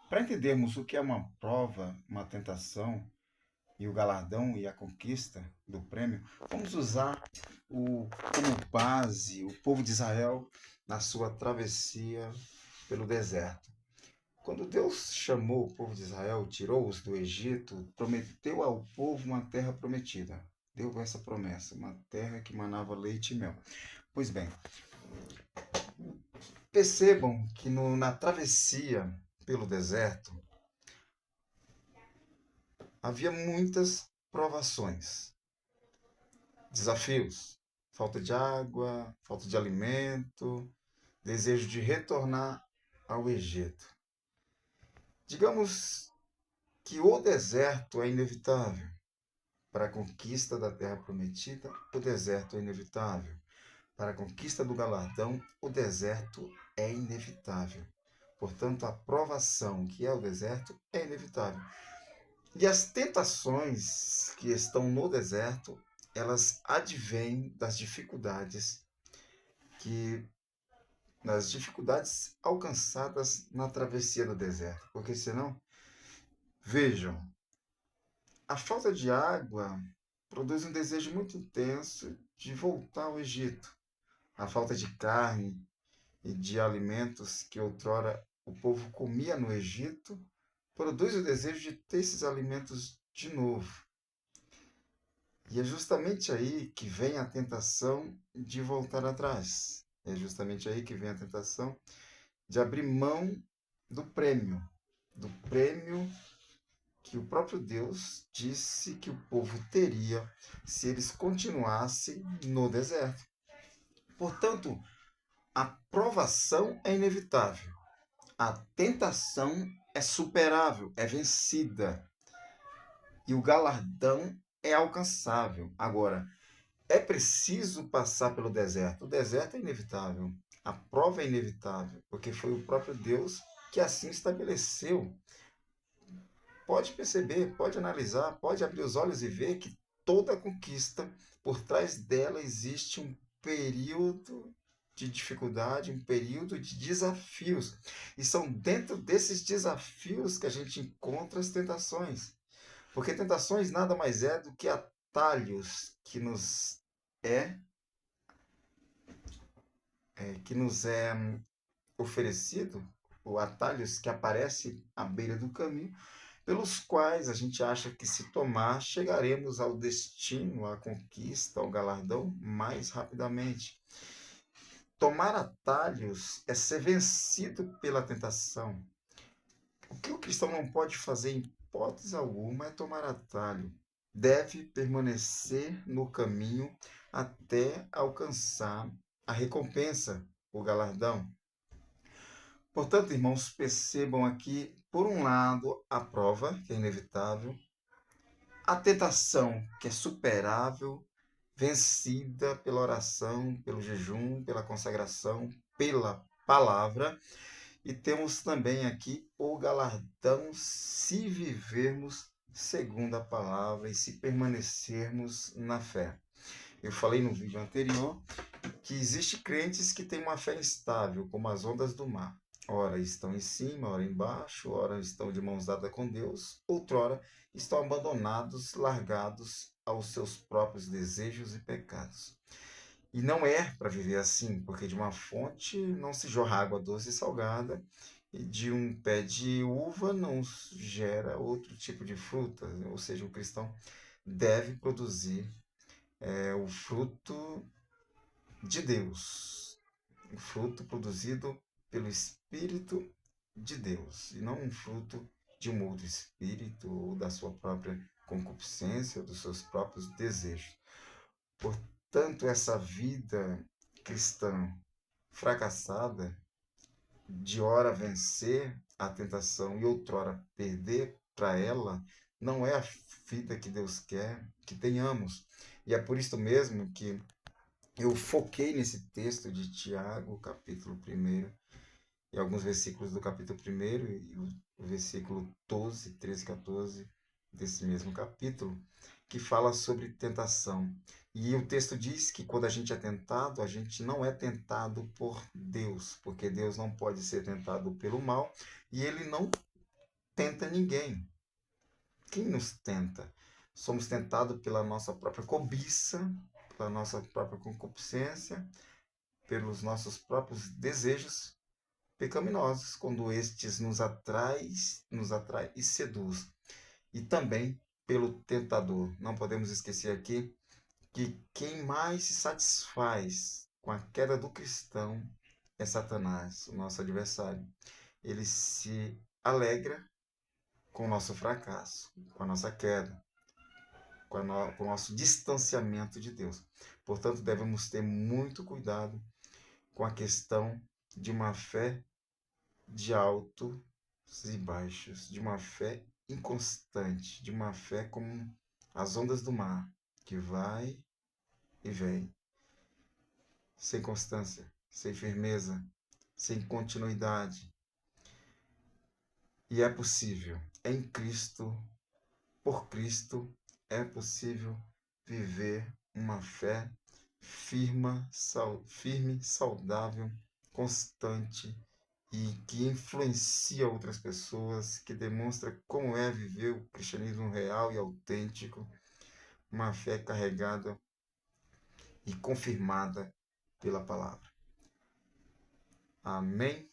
Para entendermos o que é uma prova, uma tentação e o galardão e a conquista do prêmio, vamos usar como base o povo de Israel na sua travessia pelo deserto. Quando Deus chamou o povo de Israel, tirou-os do Egito, prometeu ao povo uma terra prometida. Deu essa promessa, uma terra que manava leite e mel. Pois bem, percebam que na travessia pelo deserto havia muitas provações, desafios, falta de água, falta de alimento, desejo de retornar ao Egito. Digamos que o deserto é inevitável. Para a conquista da terra prometida, o deserto é inevitável. Para a conquista do galardão, o deserto é inevitável. Portanto, a provação, que é o deserto, é inevitável. E as tentações que estão no deserto, elas advêm das dificuldades alcançadas na travessia do deserto. Porque senão, vejam, a falta de água produz um desejo muito intenso de voltar ao Egito. A falta de carne e de alimentos que outrora o povo comia no Egito produz o desejo de ter esses alimentos de novo. E é justamente aí que vem a tentação de voltar atrás. É justamente aí que vem a tentação de abrir mão do prêmio que o próprio Deus disse que o povo teria se eles continuassem no deserto. Portanto, a provação é inevitável. A tentação é superável, é vencida. E o galardão é alcançável. Agora, é preciso passar pelo deserto. O deserto é inevitável. A prova é inevitável, porque foi o próprio Deus que assim estabeleceu. Pode perceber, pode analisar, pode abrir os olhos e ver que toda conquista, por trás dela existe um período de dificuldade, um período de desafios. E são dentro desses desafios que a gente encontra as tentações. Porque tentações nada mais é do que atalhos é, que nos é oferecido, ou atalhos que aparecem à beira do caminho, pelos quais a gente acha que se tomar, chegaremos ao destino, à conquista, ao galardão mais rapidamente. Tomar atalhos é ser vencido pela tentação. O que o cristão não pode fazer em hipótese alguma é tomar atalho. Deve permanecer no caminho até alcançar a recompensa, o galardão. Portanto, irmãos, percebam aqui, por um lado, a prova, que é inevitável, a tentação, que é superável, vencida pela oração, pelo jejum, pela consagração, pela palavra. E temos também aqui o galardão se vivermos segundo a palavra e se permanecermos na fé. Eu falei no vídeo anterior que existem crentes que têm uma fé instável, como as ondas do mar. Ora estão em cima, ora embaixo, ora estão de mãos dadas com Deus, outrora estão abandonados, largados aos seus próprios desejos e pecados. E não é para viver assim, porque de uma fonte não se jorra água doce e salgada, e de um pé de uva não gera outro tipo de fruta. Ou seja, o cristão deve produzir o fruto de Deus, o fruto produzido pelo Espírito de Deus, e não um fruto de um outro espírito ou da sua própria concupiscência ou dos seus próprios desejos. Portanto, essa vida cristã fracassada, de ora vencer a tentação e outrora perder para ela, não é a vida que Deus quer que tenhamos. E é por isso mesmo que eu foquei nesse texto de Tiago, capítulo 1, e alguns versículos do capítulo 1 e o versículo 12, 13, 14 desse mesmo capítulo, que fala sobre tentação. E o texto diz que quando a gente é tentado, a gente não é tentado por Deus, porque Deus não pode ser tentado pelo mal e ele não tenta ninguém. Quem nos tenta? Somos tentados pela nossa própria cobiça, pela nossa própria concupiscência, pelos nossos próprios desejos pecaminosos, quando estes nos atrai e seduz. E também pelo tentador. Não podemos esquecer aqui que quem mais se satisfaz com a queda do cristão é Satanás, o nosso adversário. Ele se alegra com o nosso fracasso, com a nossa queda, com o nosso distanciamento de Deus. Portanto, devemos ter muito cuidado com a questão de uma fé de altos e baixos, de uma fé inconstante, de uma fé como as ondas do mar, que vai e vem, sem constância, sem firmeza, sem continuidade. E é possível, em Cristo, por Cristo, é possível viver uma fé firme, saudável, constante e que influencia outras pessoas, que demonstra como é viver o cristianismo real e autêntico, uma fé carregada e confirmada pela palavra. Amém?